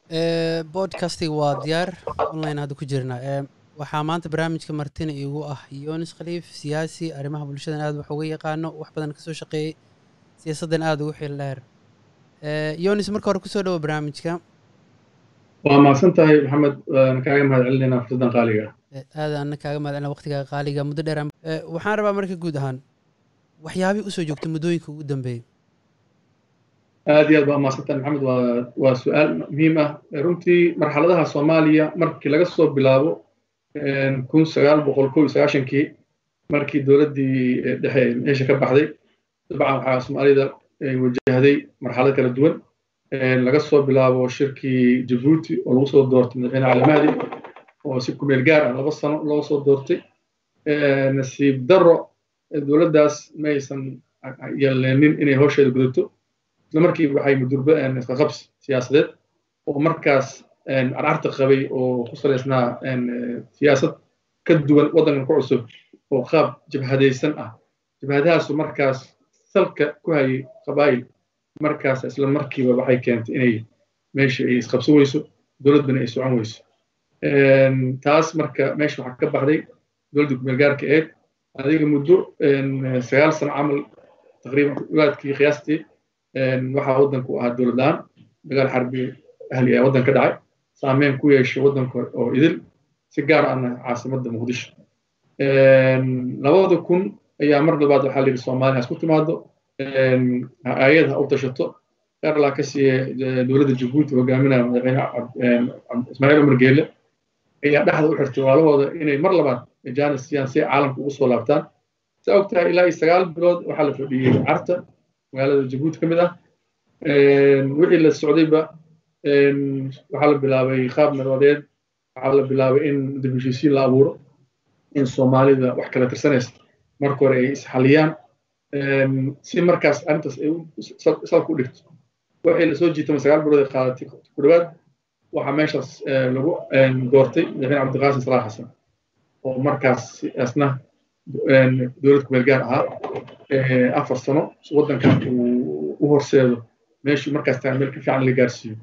Podcasting waa diyaar online hadda ku jirnaa. Waxaa maanta barnaamijka martina iigu ah Yoonis Khaliif, siyaasi, arrimaha bulshadan aad wax uga yaqaano, wax badan ka soo shaqeeyay, siyaasaddan aad ugu xil dheer. Yoonis, marka hore kusoo dhawo barnaamijka. waa mahadsan tahay maxamed, waan kaaga mahadcelinaynaa fursadan qaaliga aad aan kaaga mahadcelina waqtigaaga qaaliga muddo dheer. Waxaan rabaa marka guud ahaan waxyaabihii usoo joogtay muddooyinka ugu dambeeyay. aad iyo aad baa mahadsan tahay maxamed. waa su-aal muhiim ah. runtii marxaladaha Soomaaliya markii laga soo bilaabo 1991kii markii dowladdii dhexe meesha ka baxday, dabcan waxaa Soomaalida wajahday marxalado kala duwan. laga soo bilaabo shirkii Djibouti oo lagu soo doortay madaxweyne Cali Mahdi oo si ku meel gaar ah 2 sano loo soo doortay. nasiib darro dowladdaas ma aysan yeelanin inay hawsheeda gudato. isla markiiba waxay mudurbeen iska qabsi siyaasadeed oo markaas carcarta qabay oo ku salaysnaa siyaasad ka duwan waddankan ku cusub oo qaab jabhadaysan ah. jabhadahaasu markaas salka ku hayay qabaa'il. markaas isla markiiba waxay keentay inay meesha ay isqabso weyso, dowladdana ay socon weyso. taas marka meesha waxaa ka baxday dowladda ku-meelgaarka ahayd adiga muddo 9 sano camal taqriiban waadkii qiyaastii waxaa waddanku ahaa dowlad la'aan, dagaal xarbi ahli ah waddan ka dhacay, saameyn ku yeeshay waddanka oo idil, si gaar ahna caasimadda Muqdisho. 2000 ayaa mar labaad waxaa la yidhi Soomaaliya isku timaado, hay-ad ha u tashato. gaar laa ka siiye dowladda Djibouti hogaaminaya madaxweyne Ismaaciil Umar Geele ayaa dhexda u xirtay walaalahooda inay mar labaad jaanis siiyaan si caalamka ugu soo laabtaan. saa ogtahay ilaa 9 bilood waxaa la fadhiyey carta magaalada Djibouti ka mid ah. wixii la socdayba waxaa la bilaabay qaab nabadeed, waxaa la bilaabay in dib u heshiisiin la abuuro, in Soomaalida wax kala tirsanaysa marka hore ay isxaliyaan si markaas arrintaas ay salka u dhigto. waxay la soo jiitay 9 bilood ay qaadatay ku dhawaad. waxaa meeshaas lagu doortay madaxweyne Cabdiqaasim Salaah Xasan oo markaas asna dowlad ku meel gaar ahaa 4 sano waddankan uu u horseedo meeshuu markaas tahay meel ka fiican la gaarsiiyo.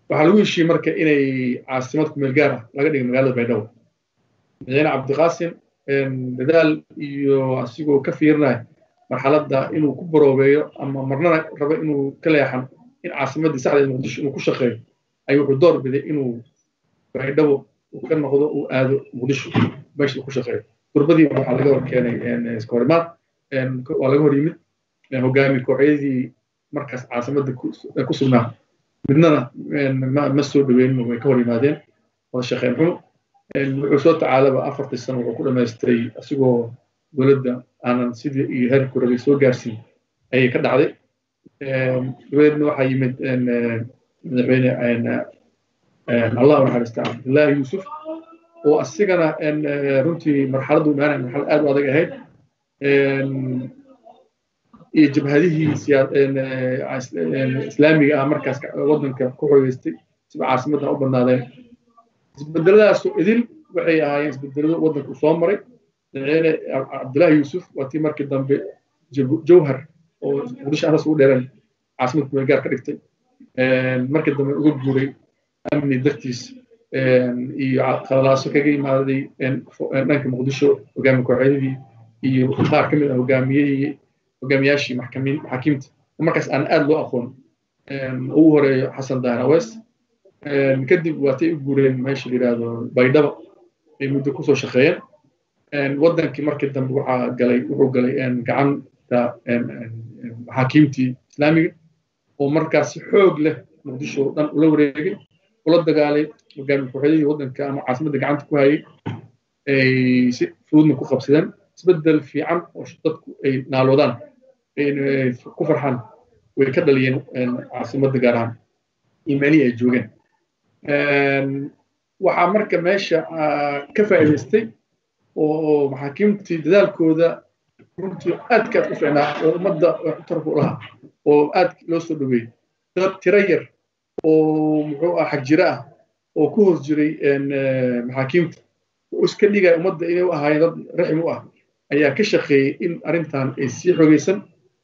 waxaa lagu heshiiyey marka inay caasimad ku meel gaar ah laga dhigo magaalada Baydhabo. madaxweyne Cabdiqaasim dadaal iyo asigoo ka fiirinaya marxaladda inuu ku baroobeeyo ama marnana rabo inuu ka leexan in caasimaddii saxda Muqdisho inuu ku shaqeeyo ayuu wuxuu door biday inuu Baydhabo uu ka noqdo uu aado Muqdisho meesha uu ku shaqeeyo. durbadii waxaa laga hor keenay iska horimaad, waa laga hor yimid hogaamiye kooxyadii markaas caasimadda ku sugnaa, midnana ma soo dhaweynin, way ka hor yimaadeen wada shaqeyn xumo. wuxuu soo tacaalaba 4 sano wuxuu ku dhamaystay asigoo dowladda aanan sidii iyo heerku rabay soo gaarsiin ayay ka dhacday. dabadeedna waxaa yimid madaxweyne allah u naxariista Cabdullaahi Yuusuf oo asigana runtii marxaladdu imaanaya marxalad aad u adag ahayd. iyo jabhadihii islaamiga ah markaas waddanka ku xogeystay siba caasimadda u badnaadeen. isbedeladaasu idil waxay ahaayeen isbedelado waddanku soo maray. madaxweyne Cabdullaahi Yuusuf waa tii markii dambe Jowhar oo Muqdisho asaas ugu dheereen caasimad ku meel gaar ka dhigtay. markii dambe uga guuray amni dartiis iyo khalalaaso kaga yimaaday dhanka Muqdisho hogaamiye kooxyadii iyo qaar ka mid ah hogaamiyaashii maxaakiimta markaas aan aad loo aqoon. ugu horeeyo Xasan Daahir Aweys. kadib waatay u guureen meesha la yidhaahdo Baydhabo ay muddo kusoo shaqeeyeen. waddankii markii dambe wuxuu galay gacanta maxaakiimtii islaamiga oo markaas xoog leh Muqdisho dhan ula wareegay, ula dagaalay hogaamiye kooxyadii waddanka ama caasimadda gacanta ku hayay ay si fududna ku qabsadeen. isbeddel fiican oo dadku ay naaloodaan ay ku farxaan way ka dhaliyeen caasimadda gaar ahaan iyo meelihii ay joogeen. waxaa marka meesha ka faa'iidaystay oo maxaakiimtii dadaalkooda runtii aadka u fiicnaa oo ummadda taraf u lahaa oo aad loo soo dhaweeyey. dad tiro yar oo muxuu ah xag jira ah oo ku hoos jiray maxaakiimta oo iska dhigaya ummadda inay u ahaayeen dad raxim u ah ayaa ka shaqeeyey in arrintan ay sii xogeysan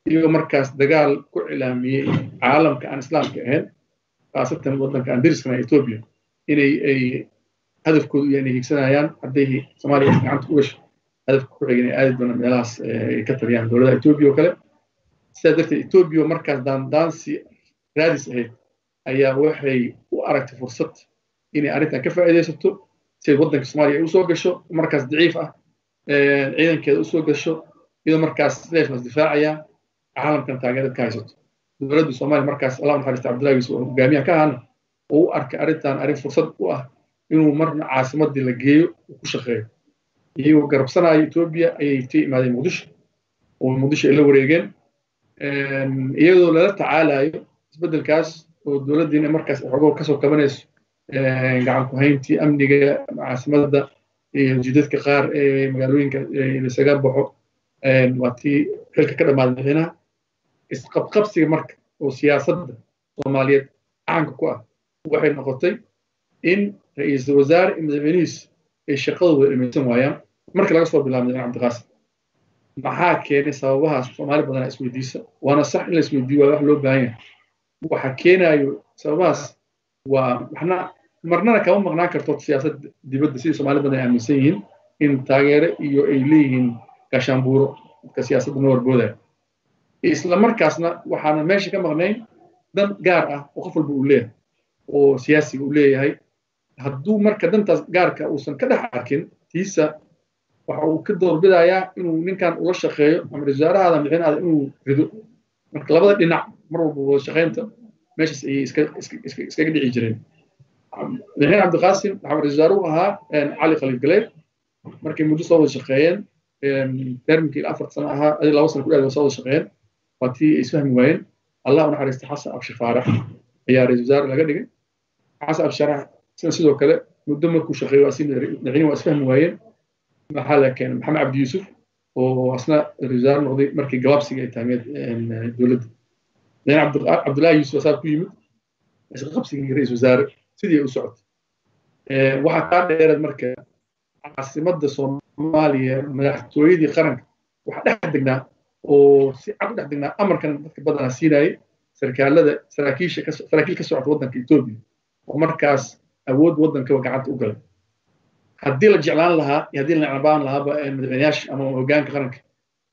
iyagoo markaas dagaal ku cilaamiyey caalamka aan islaamka ahayn khaasatan waddanka aan deriskana Ethiopia inay ay hadafkoodu yahay inay higsanayaan hadday Soomaaliya gacanta ku gasho hadafka ku xigay inay aadi doonaan meelahaas ay ka taliyaan dowladda Ethiopia oo kale sidaa darteed Ethiopia markaas daandaansi raadis ahayd ayaa waxay u aragtay fursad inay arrintan ka faa'iidaysato si waddanka Soomaaliya ay u soo gasho markaas daciif ah ciidankeeda u soo gasho iyadoo markaas sidaas difaacaya caalamkan taageerada ka haysato dowladda Soomaaliya markaas Allah naxariista Cabdullaahi Yuusuf oo hogaamiyaha ka ahaana oo u arkay arrintan arrin fursad u ah inuu marna caasimadii la geeyo ku shaqeeyo iyagoo garabsanaya Ethiopia ayay tiimaadeen Muqdisho oo Muqdisho ay la wareegeen iyadoo lala tacaalayo isbedelkaas oo dowladdiina markaas xoogoo ka soo kabanayso gacan ku hayntii amniga caasimadda iyo jidadka qaar ee magaalooyinka isaga baxo waa tii xilka ka dhammaaday madaxweynaha isqabqabsiga marka oo siyaasadda Soomaaliyeed caanka ku ah waxay noqotay in ra'iisul wasaare iyo madaxweynihiisa ay shaqadooda dhamaysan waayaan marka laga soo bilaabo madaxweyne Cabdiqaasim maxaa keenay sababahaas Soomaali badan isweydiisa waana sax in la isweydiiyo waa wax loo baahan yahay waxa keenayo sababahaas waa marnana kama maqnaan karto siyaasadda dibadda sidii Soomaali badan ay aaminsan yihiin in taageero iyo ay leeyihiin gaashaanbuuro dadka siyaasadda noo warboodaya isla markaasna waxaana meesha ka maqnayn dan gaar ah oo qof walba uu leeyahay oo siyaasiga uu leeyahay hadduu marka dantaas gaarka uusan ka dhex arkin tiisa waxa uu ka doorbidayaa inuu ninkan ula shaqeeyo ama wasaarahaada madaxweynahaada inuu rido marka labada dhinac mar walba wada shaqeynta meeshaas ayay iskaga dhici jireen madaxweyne Cabdiqaasim waxaa wasaare u ahaa Cali Khaliif Galeer markay muddo soo wada shaqeeyeen termkii 4 sano ahaa 2 sano ku dhow soo wada shaqeeyeen waa tii ay isfahmi waayeen Allah u naxariisto Xasan Abshir Faarax ayaa ra'iisul wasaare laga dhigay Xasan Abshir sidoo kale muddo markuu shaqeeyo madaxweyne waa isfahmi waayeen maxaa la keenay Maxamed Cabdi Yuusuf oo asna ra'iisul wasaare noqday markii gaabsiga ay taageed dowladda madaxweyne Cabdullaahi Yuusuf asaa ku yimid isqabsigii ra'iisul wasaare sidii u socotay waxa ka dheeraad marka caasimadda Soomaaliya madaxtooyadii qaranka waxa dhex degnaa oo si cad dhex degnaa amarkan dadka badanaa siinayay saraakiil ka socota waddanka Ethiopia oo markaas awood waddanka gacanta u galay haddii la jeclaan lahaa iyo haddii la nacbaan lahaaba madaxweynayaasha ama hoggaanka qaranka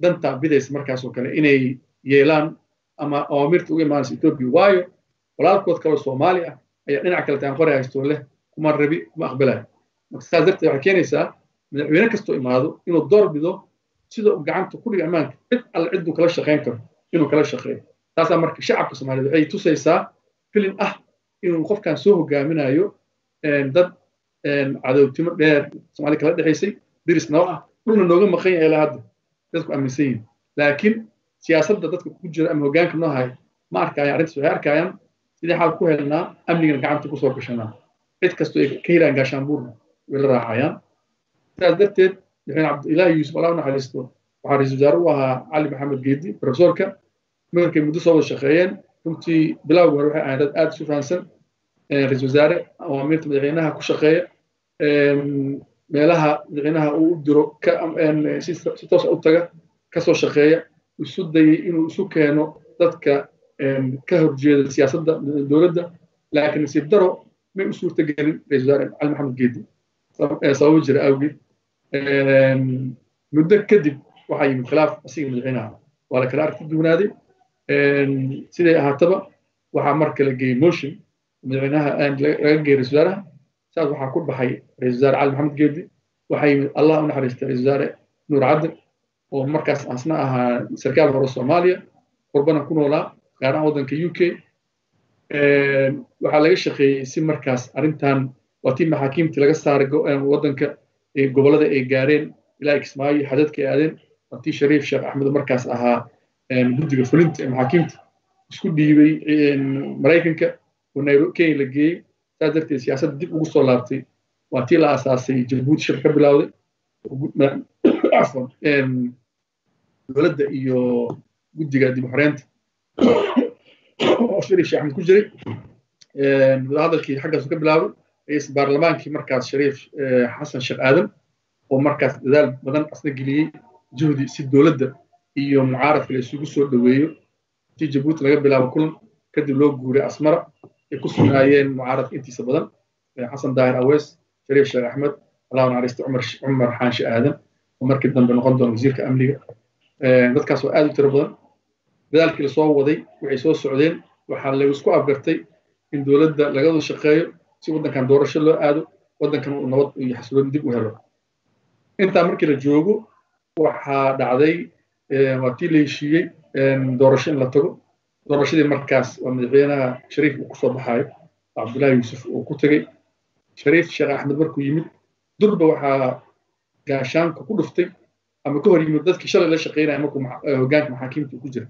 danta bidaysa markaas oo kale inay yeelaan ama awaamirta uga imaanaysa Ethiopia waayo walaalkood kale Soomaali ah ayaa dhinac kale taan qoray haysto leh kuma rabi kuma aqbalay marka saas darteed waxay keenaysaa madaxweyne kastoo imaado inuu door bido sida uu gacanta ku dhiga ammaanka cid alle ciduu kala shaqeyn karo inuu kala shaqeeyo taasaa marka shacabka Soomaaliyeed waxay tusaysaa filin ah inuu qofkan soo hogaaminayo dad cadowtimo dheer Soomaali kala dhaxaysay diris noo ah dhulna nooga maqan yahay ilaa hadda dadku aaminsan yihiin laakiin siyaasadda dadka ku jira ama hoggaanka noo hay ma arkayaan arrintaas waxay arkayaan sidii xal ku helnaa amnigan gacanta ku soo gashanaa cid kastoo ay ka helaan gaashaanbuurna way la raacayaan sidaas darteed madaxweyne Cabdullaahi Yuusuf Allah u naxariisto waxaa ra'iisul wasaare u ahaa Cali Maxamed Geedi professorka markay muddo soo wada shaqeeyeen runtii bilowgii hore waxay ahayd dad aad isu fahansan ra'iisul wasaare awaamirta madaxweynaha ku shaqeeya meelaha madaxweynaha uu u diro si toos u taga ka soo shaqeeya isu dayay inuu isu keeno dadka ka horjeeda siyaasadda dowladda laakiin nasiib daro may u suurtagelin ra'iisul wasaare Cali Maxamed Geedi sababo jira awgeed muddo kadib waxaa yimid khilaaf asiga madaxweynaha waa la kala aragti duwanaaday siday ahaataba waxaa mar kale geeyey motion madaxweynaha laga geeyey ra'iisul wasaaraha saas waxaa ku baxay ra'iisul wasaare Cali Maxamed Geedi waxaa yimid Allah u naxariistay ra'iisul wasaare Nuur Cadde oo markaas asna ahaa sarkaal hore Soomaaliya qurbana ku noolaa gaar ahaan waddanka UK waxaa laga shaqeeyey si markaas arrintan waa tii maxaakiimtii laga saaray waddanka gobollada ay gaareen ilaa Kismaayo xadadka ay aadeen waa tii Shariif Sheekh Axmed markaas ahaa guddiga fulinta ee maxaakiimta isku dhiibay Maraykanka oo Nairobi Kenya la geeyey saas darteed siyaasadda dib ugu soo laabtay waa tii la aasaasay Jabuuti shir ka bilowday dowladda iyo guddiga dib u xoreynta oo Shariif Sheekh Axmed ku jiray hadalkii xaggaas ka bilaabay رئيس برلمانكي مركز شريف حسن شيخ آدم ومركز دال بدن أصلا جلي جهدي سيد دولة iyo mucaarad kale isugu soo dhaweeyo tii Jabuuti laga bilaabo kulan kadib loo guuray Asmara ku sugnaayeen mucaaradka intiisa badan xasan daahir awees shariif sheekh axmed allah naxariista cumar xaanshe aadan oo markii dambe noqon doona wasiirka amniga dadkaas oo aad u tiro badan dadaalkii lasoo waday waxay soo socdeen waxaa lagu isku afgartay in dowladda laga wada shaqeeyo si waddankan doorasho loo aado waddankan uu nabad iyo xasilooni dib u helo intaa markii la joogo waxaa dhacday waa tii la heshiiyey doorasho in la tago doorashadii markaas waa madaxweynaha shariif uu kusoo baxayo cabdullaahi yuusuf uu ku tegey shariif sheekh axmed markuu yimid durba waxaa gaashaanka ku dhuftay ama ka hor yimid dadkii shalay la shaqeynaya markuu hoggaanka maxaakiimta ku jira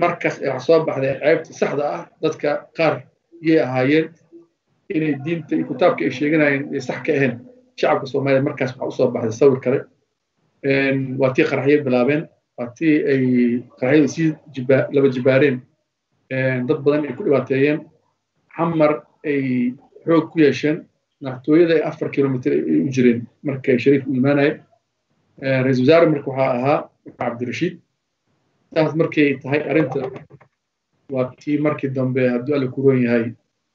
markaas waxaa soo baxday ceebta saxda ah dadka qaar yay ahaayeen inay diinta iyo kitaabka ay sheeganayeen ay sax ka ahayn shacabka soomaaliya markaas waxaa usoo baxday sawir kale waa tii qaraxyo bilaabeen waa tii ay qaraxyada sii laba jibaareen dad badan ay ku dhibaateeyeen xamar ay xoog ku yeesheen naxtooyada ay 4 kilomitir ay u jireen markay shariif u imaanayeen ra-iisul wasaare marka waxaa ahaa cabdirashiid taas markay tahay arrinta waa tii markii dambe hadduu alla ku roon yahay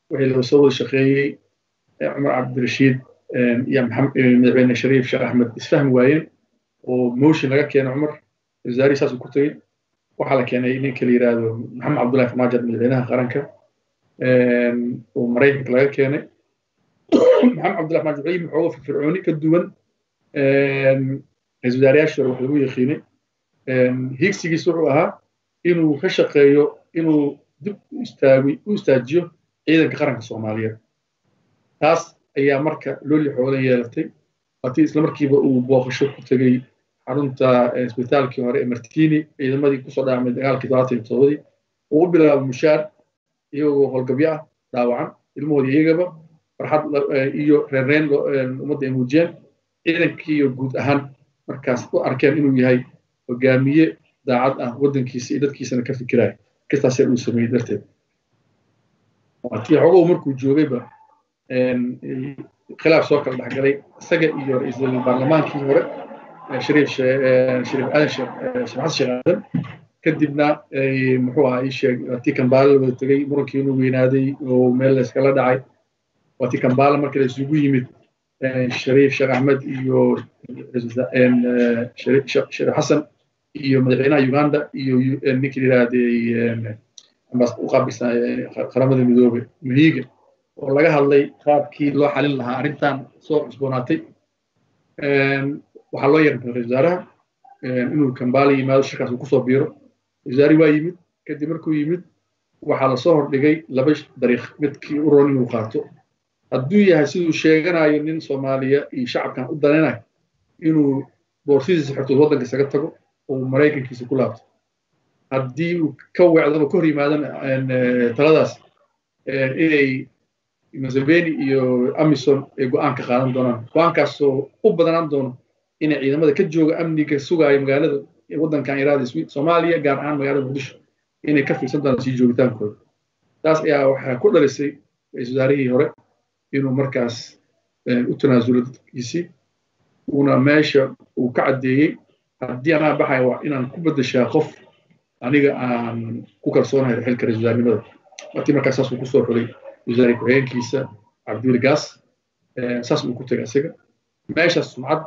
wixii loo soo wada shaqeeyey cumar cabdirashiid iyo madaxweyne shariif sheekh axmed isfahmi waayeen oo motion laga keenay cumar wasaarihii saas uu ku tegey waxaa la keenay ninka la yidhaahdo maxamed cabdullahi farmaajo madaxweynaha qaranka oo maraykanka laga keenay maxamed cabdullahi farmaajo wuxuu yimid xoogo firfircooni ka duwan ra-iisul wasaarayaashii hore wax lagu yaqiinay higsigiisa wuxuu ahaa inuu ka shaqeeyo inuu dib u istaajiyo ciidanka qaranka soomaaliyeed taas ayaa marka looli xoolan yeelatay waatii isla markiiba uu booqasho ku tegey xarunta isbitaalkii hore ee martini ciidamadii kusoo dhaacmay dagaalkii 77 uu u bilaabo mushaar iyagoo howlgabyo ah dhaawacan ilmahoodii iyagaba farxad iyo reereen ummadda ay muujiyeen ciidankii iyo guud ahaan markaas u arkeen inuu yahay hogaamiye daacad ah waddankiisa iyo dadkiisana ka fikiraya kastaasee uu sameeyey darteed waatii xogow markuu joogayba khilaaf soo kala dhexgalay isaga iyo ra-iisul baarlamaankii hore shariif aadan sheekh xasan sheekh aadan kadibna muxuu ahaa ii sheeg waatii kambaale la wada tegey murankii inuu weynaaday oo meel la iskala dhacay waatii kambaale markii la isugu yimid shariif sheekh axmed iyo shariif xasan iyo madaxweynaha uganda iyo ninkii yidhaahday u qaabilsan qaramada midoobay muhiiga oo laga hadlay qaabkii loo xalin lahaa arrintan soo cusboonaatay waxaa loo yeeray ra-iisul wasaaraha inuu kambaale yimaado shirkaas uu kusoo biiro wasaari waa yimid kadib markuu yimid waxaa lasoo hordhigay 2 dariiq midkii u roon inuu qaato hadduu yahay siduu sheeganayo nin soomaaliya iyo shacabkan u danaynayo inuu boorsidiisa xirto waddanka isaga tago oo maraykankiisa ku laabto haddii uu ka weecdaba ka hor yimaadana taladaas inay Museveni iyo Amison ay go'aan ka qaadan doonaan go'aankaasoo u badanaan doono inay ciidamada ka jooga amniga sugaya magaalada waddankan iraada Soomaaliya gaar ahaan magaalada Muqdisho inay ka fiirsan doonaan sii joogitaankooda taas ayaa waxaa ku dhalisay ra-iisul wasaarihii hore inuu markaas u tanaasulo dadkiisii uuna meesha uu ka caddeeyey haddii anaa baxaya waa inaan ku beddeshaa qof aniga aan ku kalsoonahay xilka ra-iisul wasaarnimada waatii markaas saas uu kusoo xulay wasaare ku-xigeenkiisa cabdiweli gaas saas uu ku tegay isaga meeshaas sumcad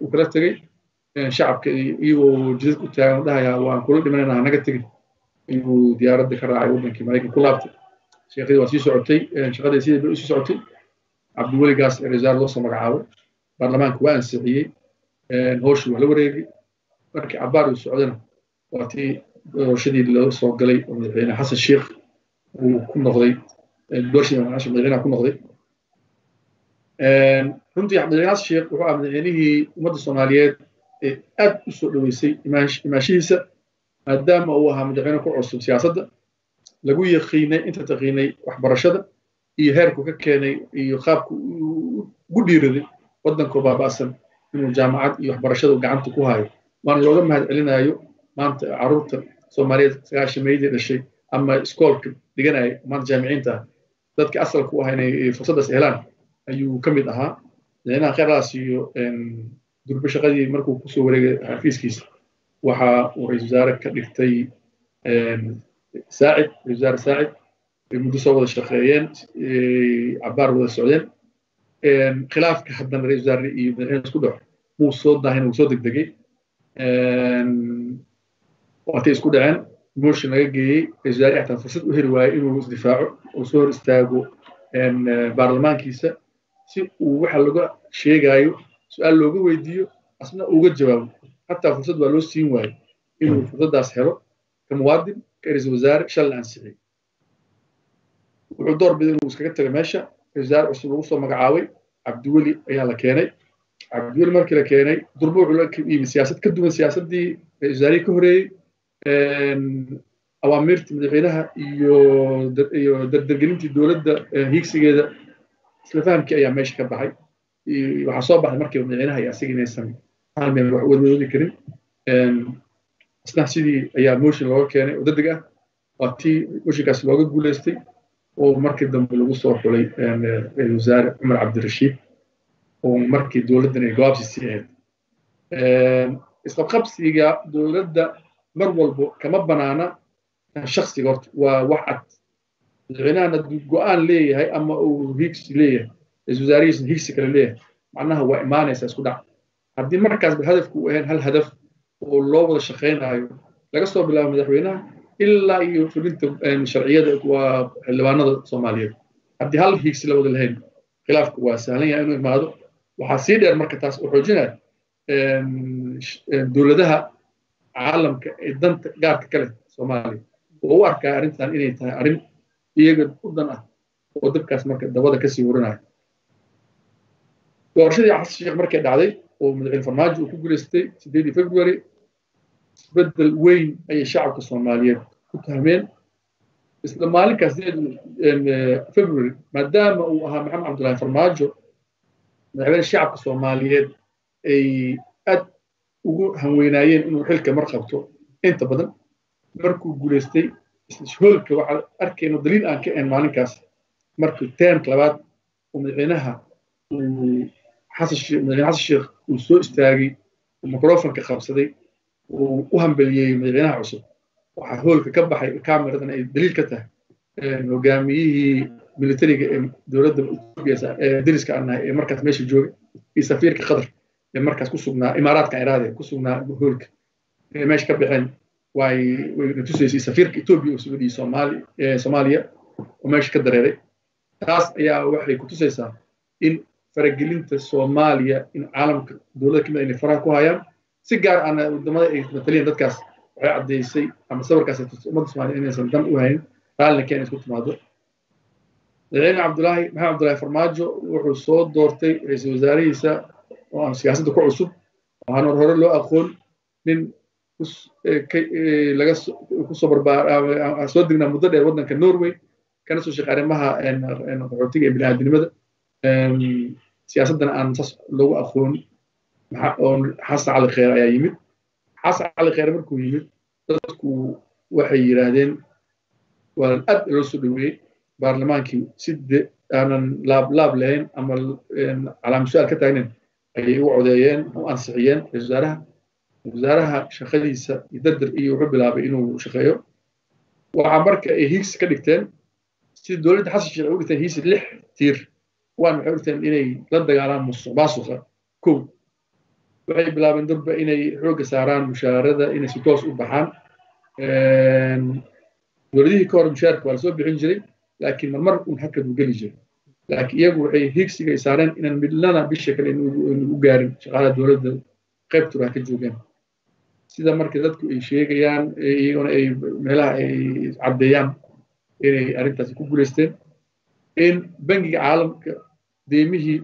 uu kala tegey shacabka iyagoo jidad u taagan dhahayaa waan kula dhimanayna hanaga tegin inuu diyaaradda ka raacay waddankii maraykanka ku laabtay sheekadii waa sii socotay shaqadii sidii bay u sii socotay cabdiweli gaas ee wasaare loo soo magacaabay baarlamaanka waa ansixiyey howshii waa la wareegay markii cabaar uu socdana waa tii doorashadii loo soo galay oo madaxweyne xasan sheekh uu ku noqday doorashadii madaxweynaha ku noqday runtii madaxweyne xasan sheekh wuxuu ahaa madaxweynihii ummadda soomaaliyeed ee aad u soo dhoweysay imaanshihiisa maadaama uu ahaa madaxweyne ku cusub siyaasadda lagu yaqiinay inta taqiinay waxbarashada iyo heerku ka keenay iyo qaabku ugu dhiiraday waddankoo baaba'san inuu jaamacad iyo waxbarashada gacanta ku hayo waana looga mahad celinayo maanta carruurta soomaaliyeed 90 dhashay ama iskoolka dhiganaya maanta jaamiciinta ah dadka asalka u ahaa inay fursaddaas helaan ayuu ka mid ahaa madaxweynaha kheyradaas iyo durbe shaqadii markuu kusoo wareegay xafiiskiisa waxa uu ra-iisul wasaare ka dhigtay saacid ra-isul wasaare saacid muddo soo wada shaqeeyeen cabaar wada socdeen khilaafka haddana ra-iisul wasaare iyo madaxweyne isku dhaco wuu soo daahin wuu soo degdegay waatay isku dhaceen motion laga geeyey ra-iisul wasaare xataa fursad u heli waayo inuu isdifaaco oo soo hor istaago baarlamaankiisa si uu waxa laga sheegayo su-aal looga weydiiyo asna uga jawaabo xataa fursad waa loo siin waayo inuu fursaddaas helo ka muwaadin ka ra-iisul wasaare shalay ansixiyey wuxuu door biday inuu iskaga tago meesha ra-iisul wasaare cusub lagu soo magacaabay cabdiweli ayaa la keenay cabdiweli markii la keenay durbo wuxuu la yimi siyaasad ka duwan siyaasaddii ra-iisul wasaarihii ka horeeyey awaamirtii madaxweynaha iyo dardargelintii dowladda hiigsigeeda isla fahamkii ayaa meesha ka baxay waxaa soo baxday markiiba madaxweynaha iyo asiga inaysan hal meel wax wadwadoodi karin isna sidii ayaa motion looga keenay oo degdeg ah waa tii motionkaas looga guuleystay oo markii dambe lagu soo xulay ra-iisul wasaare cumar cabdirashiid oo markii dowladdan ay gabaabsi sii ahayd isqabqabsiga dowladda mar walbo kama banaana shaksiga horta waa wax cad madaxweynahana go-aan leeyahay ama uu hiigsi leeyahay ra-iisul wasaarihiisna hiigsi kale leeyahay macnaha waa imaanaysa isku dhac haddii markaas hadafku uu ahayn hal hadaf oo loo wada shaqaynayo laga soo bilaabo madaxweynaha ilaa iyo fulinta sharciyada waa xildhibaanada soomaaliyeed haddii hal hiigsi la wada lahayn khilaafku waa sahlan yahay inuu imaado waxaa sii dheer marka taas oo xoojinaya dowladaha caalamka ee danta gaarka ka leh soomaaliya oo u arkaa arrintan inay tahay arrin iyaga u dan ah oo dabkaas marka dabada kasii warinaya doorashadii xasan sheekh markay dhacday oo madaxweyne farmaajo uu ku guulaystay 8 February isbedel weyn ayay shacabka soomaaliyeed ku tahmeen isla maalinkaas February maadaama uu ahaa maxamed cabdullaahi farmaajo madaxweyne shacabka soomaaliyeed ay aad ugu hanweynaayeen inuu xilka mar qabto inta badan markuu guulaystay hoolka waxaa arkayno daliil aan ka ahayn maalinkaas markuu teemka labaad oo madaxweynaha madaxweyne xasan sheekh uu soo istaagay oo mikrofonka qabsaday uu u hambeliyey madaxweynaha cusub waxaa hoolka ka baxay kaamiradan ay daliil ka tahay hogaamiyihii militariga ee dowladda Itoobiya ee dariska anahay ee markaas meesha joogay iyo safiirka qatar ee markaas ku sugnaa imaaraadka iraade ku sugnaa hoolka ee meesha ka baxeen way tusaysay safiirka Itoobiya oo soo dhiyay Soomaaliya oo meesha ka dareeray taas ayaa waxay ku tusaysaa in faragelinta Soomaaliya in caalamka dowladda kamid ay faraha ku hayaan si gaar ah wadamada ay mataliyeen dadkaas waxay cadeysay ama sawirkaas ummadda Soomaaliya inaysan dan u hayn raalli keen isku timaado madaxweyne maxamed cabdullaahi farmaajo wuxuu soo doortay ra-iisul wasaarihiisa oo aan siyaasadda ku cusub waxaana hore loo aqoon nin laga kusoo barbaaray soo degnaa muddo dheer waddanka Norway kana soo shaqeeyay arrimaha qaxootiga ee bini'aadanimada siyaasaddan aan saas loogu aqoon xasan cali kheyr ayaa yimid xasan cali kheyr markuu yimid dadku waxay yiraahdeen waa aad loo soo dhaweeyey baarlamaankii si aanan laab lahayn ama calaamad su'aal ka taagnayn ayay u codeeyeen u ansixiyeen ra-iisul wasaaraha shaqadiisa iyo dardar iyo wuxuu bilaabay inuu shaqeeyo waxaa marka ay hiigsi ka dhigteen sidii dowladda xasan sheekh u dhigteen hiigsi 6 tiir waan waxay u dhigteen inay la dagaalaan musuqmaasuqa kow waxay bilaabeen durba inay xoogga saaraan mushaharada inay si toos u baxaan dowladihii ka hor mushaharka waa la soo bixin jiray laakiin marmar uun hakad u geli jiray laakiin iyagu waxay hiigsiga ay saareen inaan midlana bisha kale u gaarin shaqaalaha dowladda qaybtura ka joogeen sida marka dadku ay sheegayaan iyaguna ay meelaha ay caddeeyaan inay arrintaasi ku guulaysteen in bangiga caalamka deemihii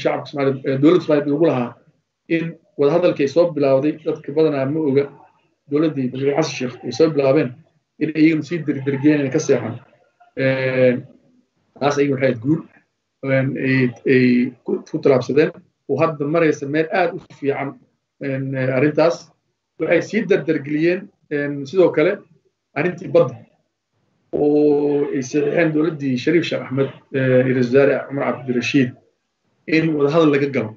shacabka Soomaaliyeed dowladda Soomaaliyeed ugu lahaa in wadahadalkii ay soo bilowday dadka badanaa ma oga dowladdii madaxweyne xasan sheekh ay soo bilaabeen in iyaguna sii dardargeliyeen inay ka seexan taas ayagu waxay guul ay ku talaabsadeen oo hadda maraysa meel aad u fiican arrintaas waxay sii dardargeliyeen sidoo kale arrintii badda oo ay saxiixeen dowladdii shariif sheekh axmed iyo ra-iisul wasaare cumar cabdirashiid in wadahadal laga galo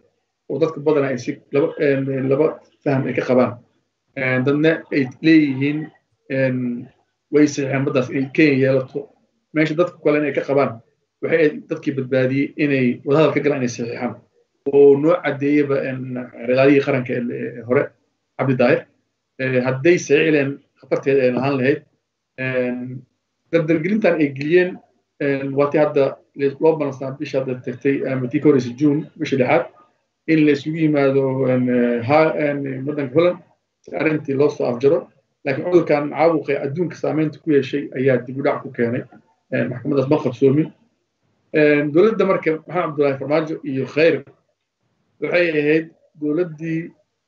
oo dadka badanaa ay si laba faham ay ka qabaan dadna ay leeyihiin way saxiixeen baddaas inay Kenya yeelato meesha dadka kale inay ka qabaan waxay dadkii badbaadiyey inay wadahadal ka galaan inay saxiixaan oo noo caddeeyaba reeraalihii qaranka hore cabdi daahir hadday saxiixleen khatarteeda ay lahaan lahayd dardargelintan ay geliyeen waatii hadda loo balansaa bisha hadda tagtay tii ka horreysay juun bisha lixaad in la isugu yimaado waddanka holland si arrintii loo soo afjaro laakiin cudurkan caabuqee adduunka saameynta ku yeeshay ayaa dib u dhac ku keenay maxkamadaas ma qabsoomin dowladda marka maxamed cabdullaahi farmaajo iyo khayr waxay ahayd dowladdii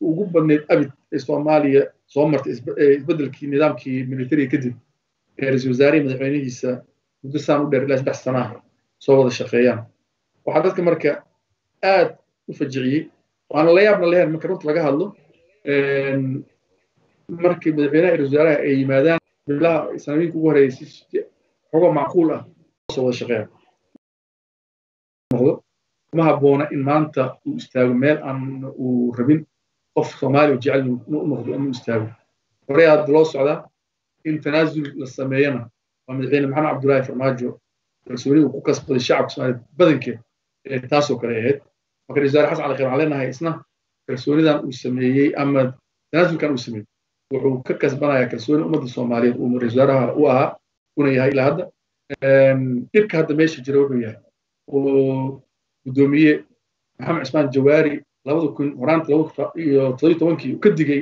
ugu badneyd abid ee soomaaliya soo martay isbeddelkii nidaamkii militariga kadib ee ra-iisul wasaarihii madaxweynihiisa muddo saan u dheer ilaa 3 sano ah soo wada shaqeeyaan waxaa dadka marka aad u fajiciyey waana la yaabna leeyahay marka runta laga hadlo markii madaxweynaha iyo ra-iisul wasaaraha ay yimaadaan bilaha sanooyinka ugu horeeyay xogo macquul ah soo wada shaqeeyaan ma habboona in maanta uu istaago meel aan uu rabin qof soomaali oo jecel u noqdo inuu istaago horey hadda loo socdaa in tanaasul la sameeyana waa madaxweyne maxamed cabdullaahi farmaajo kalsoonida uu ku kasbaday shacabka soomaaliyeed badankeed taasoo kale ahayd marka ra-isul wasaare xasan cali khayr waxaan leenahay isna kalsoonidan uu sameeyey ama tanaasulkan uu sameeyey wuxuu ka kasbanayaa kalsooni ummadda soomaaliyeed uu ra-isul wasaaraha u ahaa una yahay ilaa hadda dhibka hadda meesha jira wuxuu yahay oo gudoomiye maxamed cismaan jawaari horaanta 2017 ka digay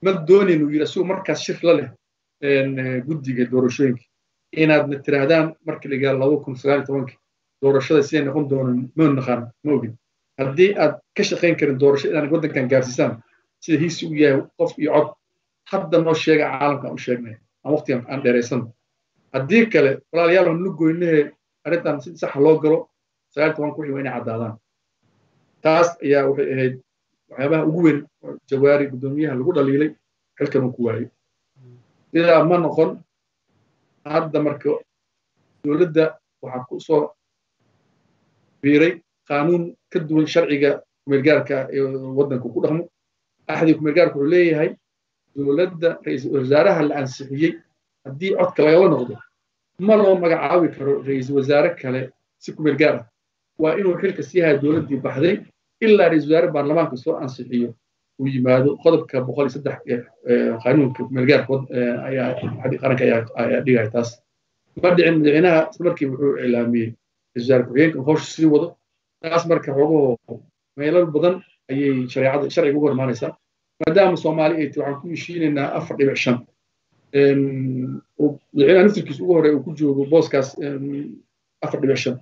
ma doonin uu yidhi asagoo markaas shir la leh guddiga doorashooyinka inaadna tiraahdaan markii la gaaro 2019 doorashada siday noqon doonaan ma naqaan ma ogin haddii aad ka shaqayn karin doorasho inaad waddankan gaarsiisaan sida hiisi u yahay qof iyo cod hadda noo sheega caalamka u sheegnay aan waqtigan aan dheeraysan haddii kale walaalayaal aan nu goynahe arrintan si sax loo galo 19 wixii waa inay caddaadaan taas ayaa waxay ahayd waxyaabaha ugu weyn jawaari gudoomiyaha lagu dhaliilay xilkan uu ku waayey sidaa ma noqon hadda marka dowladda waxaa ku soo biiray qaanuun ka duwan sharciga kumeelgaarka ee waddanku ku dhaqmo axdiga kumeelgaarka wuxuu leeyahay dowladda ra-iisul wasaaraha la ansixiyey haddii codka lagala noqdo ma loo magacaabi karo ra-iisul wasaare kale si kumeelgaar ah waa inuu xilka sii haya dowladdii baxday ilaa ra-iisul wasaare baarlamaanka soo ansixiyo uu yimaado qodobka 103 ee qaanuunka kumeelgaarka ayaa qaranka ayaa dhigaya taas ma dhicin madaxweynaha isla markii wuxuu iclaamiyey ra-isul wasaare ku-xigeenka howsha sii wado taas marka xoogahoo meelal badan ayay sharciga ugu hormaanaysaa maadaama soomaali ay tahay waxaan ku heshiinaynaa 4.5 madaxweynaha naftirkiisa ugu horey uu ku joogo booskaas 4.5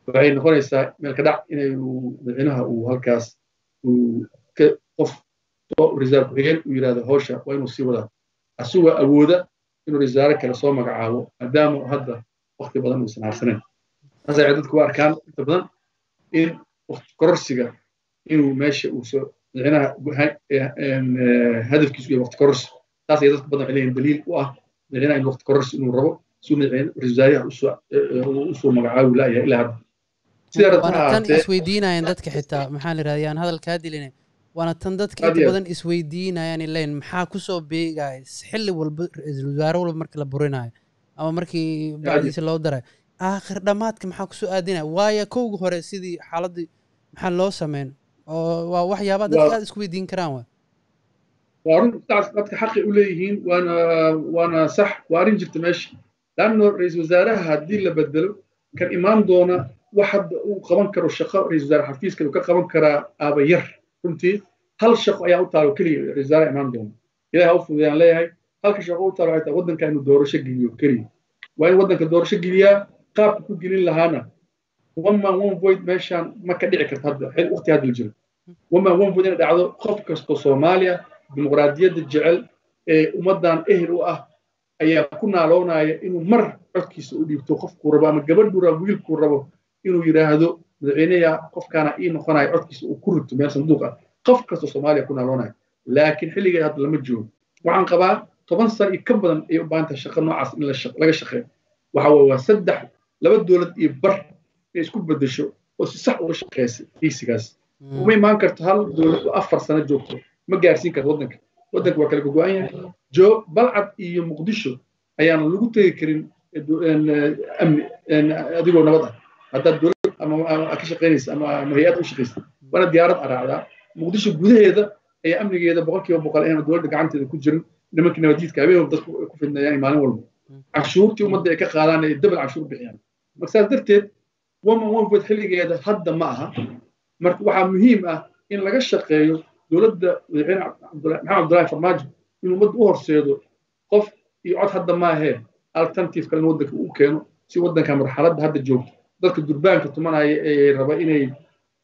waxay noqonaysaa meel ka dhac inay madaxweynaha uu halkaas qof ra-isul ku-xigeen uu yidhahdo howsha waa inuu sii wadaa asagoo awooda inuu ra-isul wasaare kale soo magacaabo maadaama hadda waqti badan uusan harsaneyn taas ay dadku u arkaan inta badan in waqti kororsiga inuu meesha uu soo madaxweynaha hadafkiisu yahay waqti kororsi taas ay dadka badan waxay leeyihin daliil u ah madaxweynaha in waqti kororsi inuu rabo si madaxweyne ra-isul wasaaraha usoo magacaabi la'yahay ilaa hadda waana tan isweydiinayaan dadka xitaa maxaa la yidhahdaa yaan hadalkaa dilinay waana tan dadka inta badan isweydiinayaan ilayn maxaa kusoo beegaya xilli walba ra-iisul wasaare walba markii la burinayo ama markii bacdiisa loo daray aakhir dhammaadka maxaa kusoo aadinaya waayo kowga hore sidii xaaladii maxaa loo sameyn oo waa waxyaabaha dadka aad isku weydiin karaan waa runtaas dadka xaqi u leeyihiin waana sax waa arrin jirta meesha laanno ra-iisul wasaaraha haddii la bedelo kan imaan doona wax hadda uu qaban karo shaqo ra-iisul wasaare xafiiska uu ka qaban karaa aabayar runtii hal shaqo ayaa u taalo keliya ra-iisul wasaare imaan doona ilahay ha u fududayaan leeyahay halka shaqo u taalo waxay tahay waddanka inuu doorasho geliyo keliya waa in waddanka doorasho geliyaa qaabka ku gelin lahaana one man one vote meeshaan ma ka dhici karto hadda waqti hadda la jiro one man one vote inay dhacdo qof kastoo soomaaliya dimuqraadiyadda jecel ee ummaddan ehel u ah ayaa ku naaloonaya inuu mar codkiisa u dhiibto qofkuu rabo ama gabadhuu rabo wiilkuu rabo inuu yidhaahdo madaxweynaha qofkaana ii noqonaya codkiisa uu ku rito meel sanduuq ah qof kastoo soomaaliya ku naaloonaya laakiin xilligeed hadda lama joogo waxaan qabaa 10 sano iyo ka badan ayay u baahan tahay shaqo noocaas in laga shaqeeyo waxa waa laba dowlad iyo bar inay isku bedesho oo si sax uga shaqeysa hiisigaas uma imaan karto hal dowlad oo 4 sano joogto ma gaarsiin karto waddanka waa kala gogo'an yahay balcad iyo muqdisho ayaan lagu tegi karin amni adigoo nabad ah haddaad dowlad ama ka shaqaynaysa ama hay-ad u shaqaysa waana diyaarad araacdaa muqdisho gudaheeda ayaa amnigeeda boqolkiiba boqol ayna dowladda gacanteeda ku jirin nimankii nabadjiidka habeen walba dadku ku fidnayaan maalin walba canshuurtii ummadda ay ka qaadaan ay dabal canshuur bixiyaan marka saas darteed woman one vote xilligeeda hadda ma aha marka waxaa muhiim ah in laga shaqeeyo dowladda madaxweyne maxamed cabdullaahi farmaajo in ummadda u horseedo qof iyo cod hadda maahee alternative kale in waddanka uu keeno si waddanka marxaladda hadda joogto dadka durbaanka tumanaya ee raba inay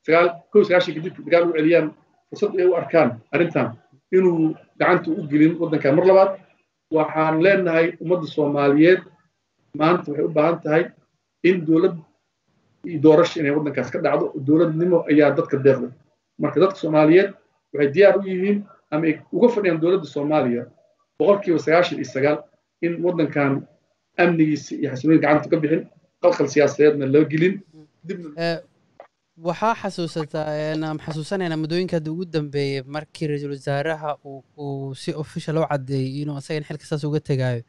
sagaashanka dibka dagaal u celiyaan fursad ay u arkaan arrintan inuu gacanta u gelin waddanka mar labaad waxaan leenahay ummadda soomaaliyeed maanta waxay u baahan tahay in dowlad doorasho inay waddankaas ka dhacdo dowladnimo ayaa dadka deeqday marka dadka soomaaliyeed waxay diyaar u yihiin ama ay uga fadhiyaan dowladda soomaaliya boqolkiiba 99 in waddankan amnigiisa iyo xasiloonida gacanta ka bixin qalqal siyaasadeedna loo gelin waxaa xasuusanaynaa muddooyinka hadda ugu dambeeyey markii ra-iisul wasaaraha uu si official u caddeeyey inuu asagan xilka saas uga tegaayo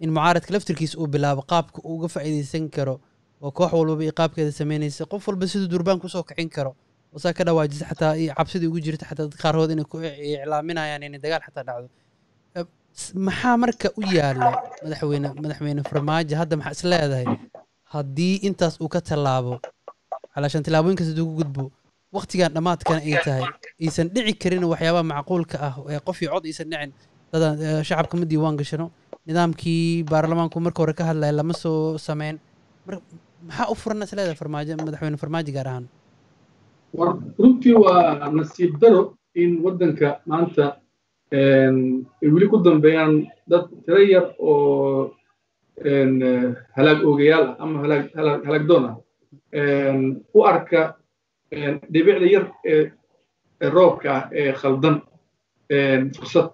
in mucaaradka laftirkiisa uu bilaabo qaabka uu uga faa'iidaysan karo oo koox walbaba iyo qaabkeeda samaynaysa qof walba siduu durbaanka usoo kicin karo oo saa ka dhawaajisa xataa iyo cabsidii ugu jirta xataa dad qaarkood inay ku iclaaminayaan inay dagaal xataa dhacdo maxaa marka u yaala madaxweyne farmaajo hadda maxaa is leedahay haddii intaas uu ka tallaabo علشان تلابون كسدوق قدبو وقت كان دمات كان أي تاي يسن دعي كرينا وحيابا معقول قفي عض يسن نعن هذا شعب كم ديوان قشنو نظام كي برلمان كمر كورك هلا لمسو سمين maxaa u furan isleedahay farmaajo madaxweyne farmaajo gaar ahaan runtii waa nasiib daro in waddanka maanta ay weli ku dambeeyaan dad tiro yar oo halaag oogayaal ah ama halaag doon ah u arka dhibicda yar ee roobka ah ee khaldan fursad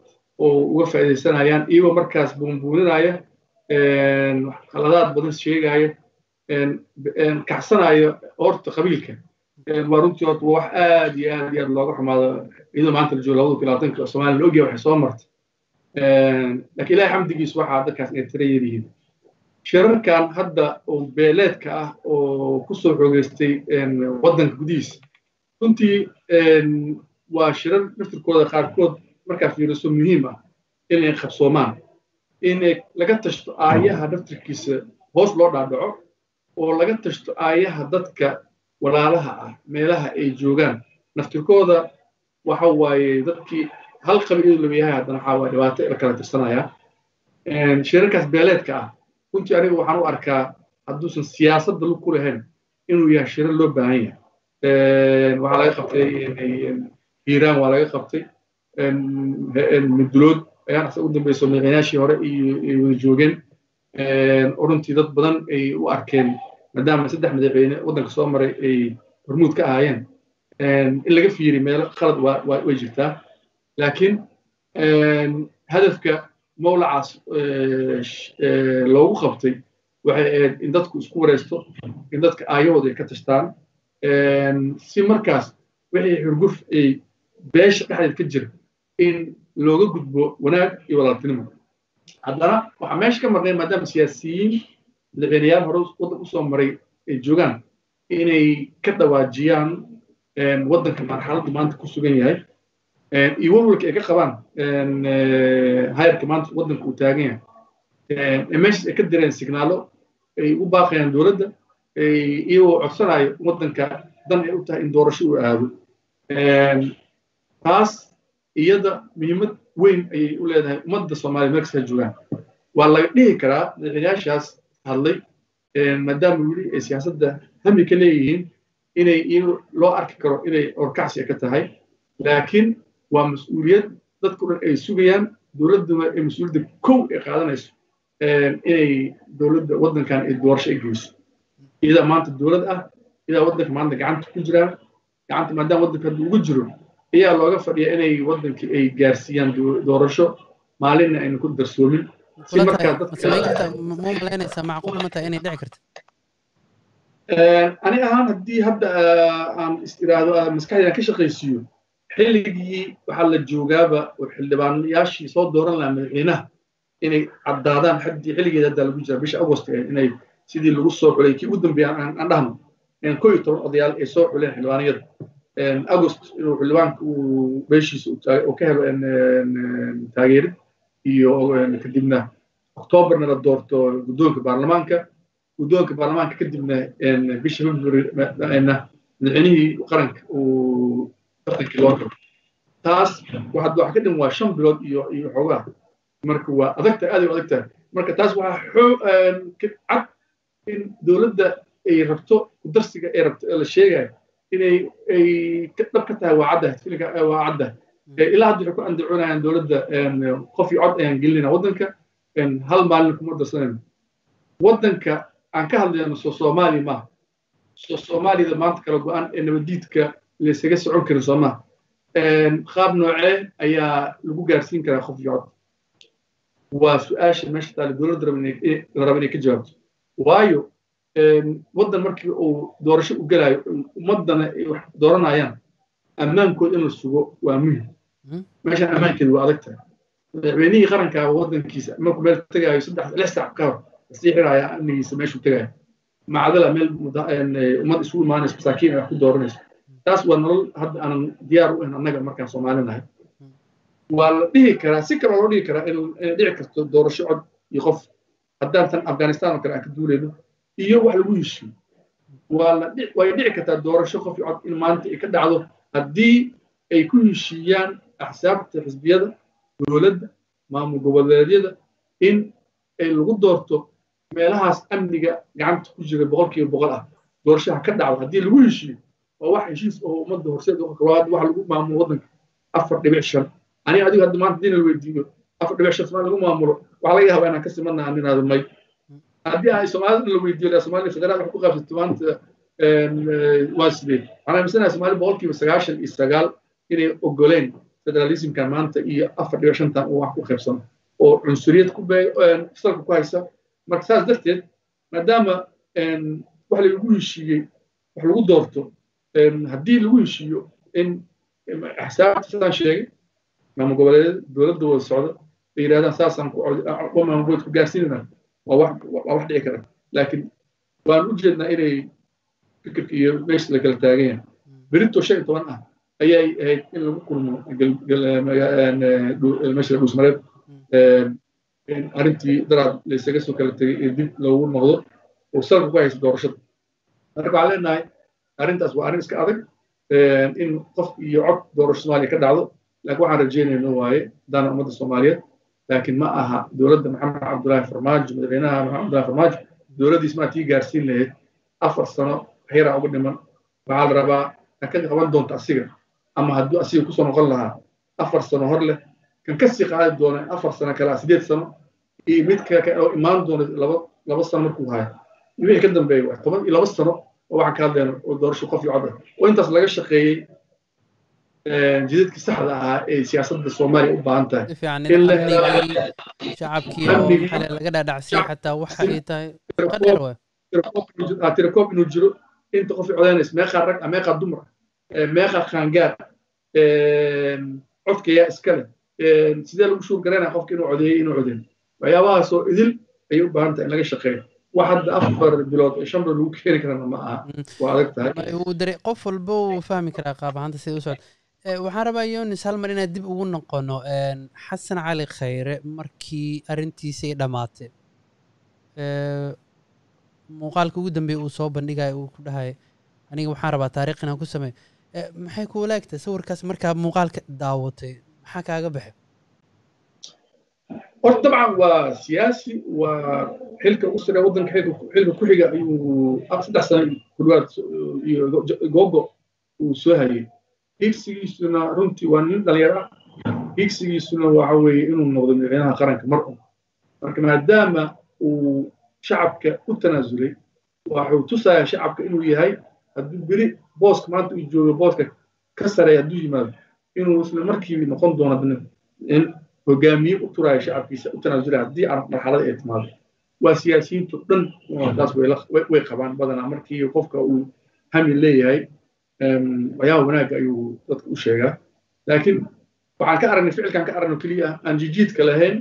oo uga faa'iidaysanayaan iyagoo markaas buunbuuninaya khaladaad badan sheegaya kacsanayo horta qabiilka waa runtii horta wax aad iyo aad looga xumaado iyadoo maanta la joogo 2020 Soomaaliya la ogyahay waxay soo martay laakiin ilaahay xamdigiisa waxaa dadkaas inay tiro yar yihiin shirarkan hadda oo beeleedka ah oo ku soo xoogeystay waddanka gudihiisa runtii waa shirar naftirkooda qaarkood markaa fiiriso muhiim ah inay qabsoomaan inay laga tashto aayaha naftirkiisa hoos loo dhaadhaco oo laga tashto aayaha dadka walaalaha ah meelaha ay joogaan naftirkooda waxa waaye dadkii hal qabiil loo yahay haddana waxa waa dhibaato la kala tirsanaya shirarkaas beeleedka ah runtii aniga waxaan u arkaa hadduusan siyaasadda lug ku lahayn inuu yahay shirar loo baahan yahay waxaa laga qabtay hiiraan waa laga qabtay mudulood ayaan asa u dambayso madaxweynaashii hore iyo wada joogeen oo runtii dad badan ay u arkeen maadaama 3 madaxweyne waddanka soo maray ay hormuud ka ahaayeen in laga fiiri meelo qalad way jirtaa laakiin hadafka mawlacaas loogu qabtay waxay ahayd in dadku isku wareysto in dadka aayahooda ay ka tashtaan si markaas wixii xurguf ay beesha dhexdeed ka jira in looga gudbo wanaag iyo walaaltinimo haddana waxaa meesha ka marnay maadaama siyaasiyiin madaxweyneyaal hore waddanka usoo maray ay joogaan inay ka dhawaajiyaan waddanka marxaladdu maanta ku sugan yahay iyo walwalka ay ka qabaan hayarka maanta waddanka uu taagan yahay meeshas ay ka direen signaalo ay ugu baaqayaan dowladda iyagoo codsanayo waddanka dan ay u tahay in doorasho uu aado taas iyada muhiimad weyn ayay u leedahay ummadda Soomaaliya meel kasta joogaan waa laga dhihi karaa madaxweynayaashaas hadlay maadaama weli ay siyaasadda hami ka leeyihiin inay loo arki karo inay orkacsi ka tahay laakiin waa mas'uuliyad dadku dhan ay sugayaan dowladduna ay mas'uuliyadda kow ay qaadanayso inay dowladda waddankan ay doorasho ay geyso iyada maanta dowlad ah iyada waddanka maanta gacanta ku jiraan gacanta maadaama waddanka hadda ugu jiro ayaa looga fadhiyaa inay waddankii ay gaarsiiyaan doorasho maalinna ayna ku darsoomin si markaa dadka malaynaysaa macquul ma tahay inay dhici karto ani ahaan haddii hadda aan istiraado maskaxdayda ka shaqaysiiyo xilligii waxaa la joogaaba oo xildhibaanayaashii soo dooran lahaa madaxweynaha inay caddaadaan haddii xilligeeda hadda lagu jira bisha agost inay sidii lagu soo xulay kii ugu dambeeya aan dhahno 11 odayaal ay soo xuleen xildhibaaniyada agost inuu xildhibaanka uu beeshiisa uu ka helo taageerid iyo kadibna oktoobarna la doorto guddoonka baarlamaanka kadibna bisha february madaxweynihii qaranka uu tartankii loo galo taas waxa ka dhan waa 5 bilood iyo xoogaa marka waa adagtahay aad ay adagtahay marka taas waxaa cad in dowladda ay rabto darsiga ay rabto la sheegayo inay dhab ka tahay waa caddahay ilaa hadda waxay ku andacoonayaan dowladda qof iyo cod ayaan gelinayna waddanka hal maalin kuma darsanayno waddanka aan ka hadlayno soomaaliya maaha soomaalida maanta kala go-an ee nabadiidka laysaga socon karin soo maaha qaab noocee ayaa lagu gaarsiin karaa qof iyo cod waa su-aasha meesha taale dowladda la raba inay ka jawaabto waayo waddan markii uu doorasho u gelayo ummaddana ay wax dooranayaan ammaankooda in la sugo waa muhim meeshaan ammaankeedu waa adag tahay madaxweynihii qaranka waddankiisa markuu meel tagayo 6 saac ka hor sii xiraya amnigiisa meeshuu tagayo macdala meel ummad isugu imaanaysa masaakiin ay wax ku dooranayso taas waa nolol hadda aanan diyaar u ahayn annaga markaan Soomaali nahay waa la dhihi karaa si kale loo dhihi karaa in dhici karto doorasho cod iyo qof haddaan tan Afghanistan oo kale aan ka duuleyno iyo wax lagu heshiiyo way dhici kartaa doorasho qof iyo cod in maanta ay ka dhacdo haddii ay ku heshiiyaan axsaabta xisbiyada dowladda maamul goboleedyada in ay lagu doorto meelahaas amniga gacanta ku jira 100% ah doorashaha ka dhacdo haddii lagu heshiiyo waa wax heshiis oo ummadda horseed u wax lagu maamulo waddanka 4.5 aniga adigu hadda maanta diin la weydiiyo 4.5 sano lagu maamulo waxa laga yaabaa inaan ka simanaa ninaado may haddii ay Soomaalida la weydiiyo Soomaaliya federaal wax ku qabsato maanta waa sidee waxaan aaminsanahay Soomaaliya 99% inay ogoleen federalismka maanta iyo 4.5 oo wax ku qaybsan oo cunsuriyad ku salka ku haysa marka saas darteed maadaama wax lagu heshiiyey wax lagu doorto haddii lagu heshiiyo in axsaabta sidaan sheegay maamul goboleedyada dowladda wada socda ay yidhahdaan saasaan ku maamul ku gaarsiinana waa wax dhici kara laakiin waan u jeednaa inay fikirka iyo meesha la kala taagan yahay berito 15 ah ayay ahayd in lagu kulmo meesha dhuusmareed arrintii daraad laysaga soo kala tegay ee dib loogu noqdo oo salka ku haysa doorashada marka waxaan leenahay arrintaas waa arrin iska adag in qof iyo cod doorasho Soomaaliya ka dhacdo laakiin waxaan rajeynayno waaye dana ummadda Soomaaliyeed laakiin ma aha dowladda Maxamed Cabdullaahi Farmaajo madaxweynaha Maxamed Cabdullaahi Farmaajo dowladdiis ma tii gaarsiin lahayd 4 sano xira ugu dhiman waxaa la rabaa ka qaban doonta asiga ama hadduu asiga ku soo noqon lahaa 4 sano hor leh kan ka sii qaadi doona 4 sano kala 8 sano iyo mid kale oo imaan doona laba sano markuu hayo wixii ka dambeeyay 12 sano oo waxaan ka hadlayno oo doorasho qof iyo cod oo intaas laga shaqeeyay jidadkii saxda ahaa ee siyaasadda Soomaaliya u baahan tahay in la shacabkii oo xalay laga dhaadhacsiin xataa waxa ay tahay qadar waa tirakoob inuu jiro inta qof codeynaysa meeqa rag meeqa dumar meeqa qaangaar codka yaa iska leh sidee lagu shuur garanayaa qofka inuu codeeyo waxyaabahaasoo idil ayay u baahan tahay in laga shaqeeyo wax hadda 4 bilood 5 bilood lagu keeni karana ma aha waa adag tahay qof walba uu fahmi karaa qaab ahaanta sida u socod waxaan rabaa Yunis hal mar inaad dib ugu noqono Xasan Cali Khayre markii arrintiisii dhamaatay muuqaalka ugu dambeeyay uu soo bandhigay uu ku dhahay aniga waxaan rabaa taariikh inaan ku sameeyo maxay ku walaagtay sawirkaas markaa muuqaalka daawatay maxaa kaaga baxay طبعا وسياسي وحلك أسرة وضن حلك كحجة أقصد أحسن كلوات جوجو وسهري هيكسي سنة رنتي وانين دليرة هيكسي سنة وعوي إنه النظام غيرها قرن كمرء لكن هدام وشعبك التنازلي وحوتوسا شعبك إنه يهاي هدبري بوسك ما أنت يجوا بوسك كسر يدوي ما إنه وصل مركي نقوم دونا بنا hogaamiye u turaya shacabkiisa u tanaasula haddii aan marxalada ay timaado waa siyaasiyiintu dhan taas way qabaan badanaa markii qofka uu hami leeyahay waxyaaba wanaagga ayuu dadka u sheegaa laakiin waxaan ka aragnay ficilkan ka aragno keliya aan jijiidka lahayn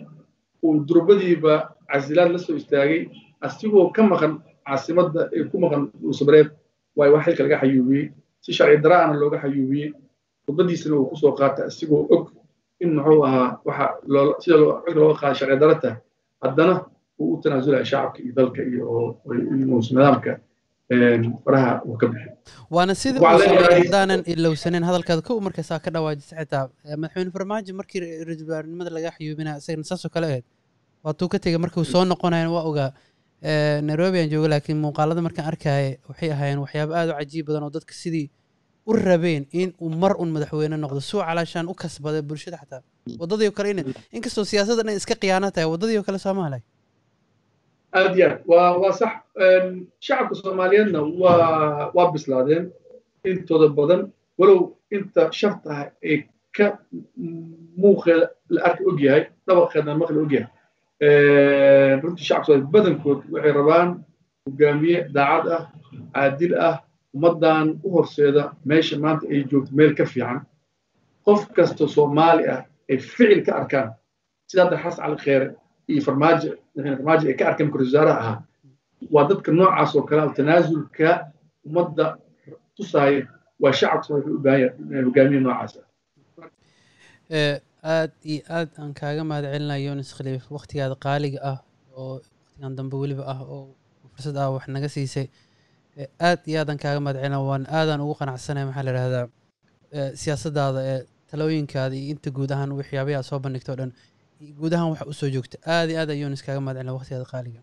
uu durbadiiba casilaad la soo istaagay asigoo ka maqan caasimadda ee ku maqan dhuusamareeb waayo wax xilka laga xayuubiyey si sharci dara'ana looga xayuubiyey khudbadiisana uu kusoo qaatay asigoo og in muxuu ahaa waxa sida xilka looga qaaday sharci dara tahay haddana uu u tanaasulaya shacabka iyo dalka iyo nidaamka faraha uu ka bixi waana sida uu sameeyay hadaanan ilowsanin hadalkaada kow markaasaa ka dhawaajisa xitaa madaxweyne farmaajo markii ra-iisul wasaarnimada laga xayuubinaya isagana saasoo kale ahayd waatuu ka tegay markuu soo noqonayan waa ogaa nairobi aan jooga laakiin muuqaalada markaan arkaya waxay ahaayeen waxyaabo aad u cajiib badan oo dadka sidii u rabeen in uu mar un madaxweyne noqdo suu calaashaan u kasbaday bulshada xataa waddadii oo kale inkastoo siyaasadda dhan iska khiyaano tahay waddadii oo kale Soomaaliya aad iyo aad waa sax shacabka Soomaaliyeedna waa bislaadeen intooda badan walow inta sharta ah ee ka muuqeeda la arki og yahay dabaqeedna maqli og yahay runtii shacabka Soomaaliyeed badankood waxay rabaan hogaamiye daacad ah caadil ah ummaddan u horseeda meesha maanta ay joogto meel ka fiican qof kasta Soomaali ah ay ficil ka arkaan sida hadda Xasan Cali Kheyre iyo farmaajo ay ka arkeen ra-iisul wasaaraha ahaa waa dadka noocaas oo kale tanaasulka ummadda tusaya waa shacabka Soomaaliyeed u baahan yahay hogaamiye noocaas aad iyo aad aan kaaga mahadcelinayo Yunis Khaliif waqtigaada qaaliga ah oo waqtigan dambe weliba ah oo fursad ah wax naga siisay aad iyo aad aan kaaga mahadcelinayo waan aadaan ugu qanacsanahay maxaa la yidhahdaa siyaasaddaada talooyinkaada iyo inta guud ahaan waxyaabaha soo bandhigto o dhan guud ahaan waxa u soo joogta aad iyo aad ayuu Yunis kaaga mahadcelinayo waqtigaada qaaliga